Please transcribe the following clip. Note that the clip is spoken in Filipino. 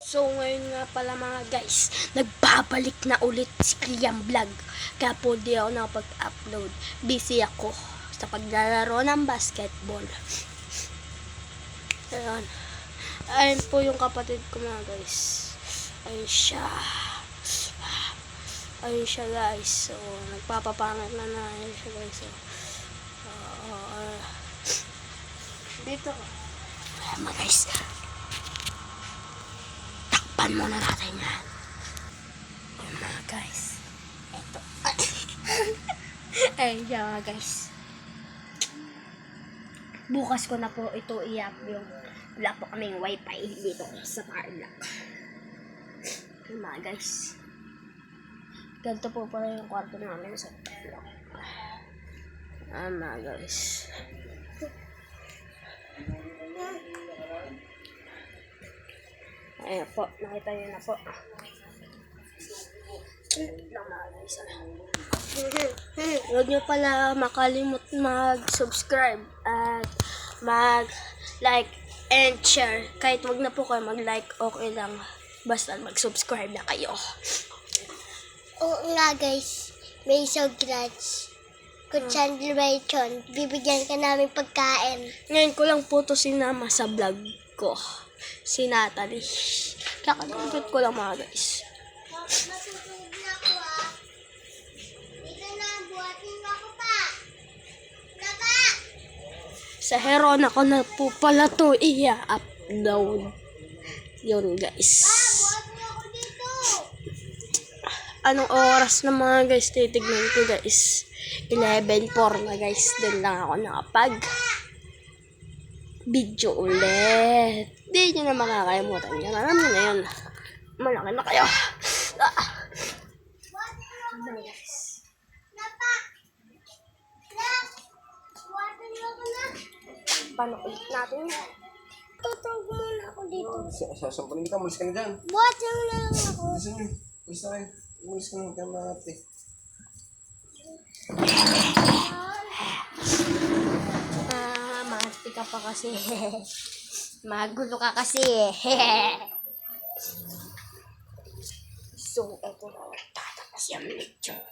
So ngayon nga pala mga guys, nagbabalik na ulit si Liam Vlog. Kaya po di ako nakapag-upload. Busy ako sa paglalaro ng basketball. Ayan. Ayun po yung kapatid ko mga guys. Ayun siya. Ayun siya guys. So nagpapapangat na ayun siya guys. So, dito ko. Ayan mga guys. Takpan muna natin yan. Ayan mga guys. Ito. Ayun siya mga guys. Bukas ko na po ito i-up yung wala po kaming wifi dito sa Tarlac. Ayan mga guys. Ganito po pala yung kwarto namin sa Tarlac. Ayan mga guys. Ayan po, nakita nyo na po. Huwag nyo pala makalimut mag-subscribe at mag-like and share. Kahit wag na po kayo mag-like, okay lang. Basta mag-subscribe na kayo. Oo nga guys, may congrats. Good celebration. Bibigyan ka namin pagkain. Ngayon ko lang po to sinama sa vlog ko. Si Natalie. Kakalimutan ko lang mga guys. Matutulog na ako ah. Dito na, buhatin mo ako pa. Baba! Sa Heron ako na po pala to i-upload. Yun guys. Buhat mo ako dito. Anong oras na mga guys? Titignan ko guys. 11:04 na guys. Doon lang ako nakapag video ulit. Hindi nyo na makakalimutan yan. Alam nyo na yun. Malaki na kayo. Buhatin mo ako dito. Napa! Nak! Buhatin mo ako na. Paano ulit natin yan? Tutulog muna ako dito. Sasampaling kita, umalis ka na dyan. Buhatin mo na lang ako. Umalis na. Umalis na rin. Umalis ka na kaya ate. Maati ka pa kasi. Magulo ka kasi. So, eto na. Tatapos yung lecture.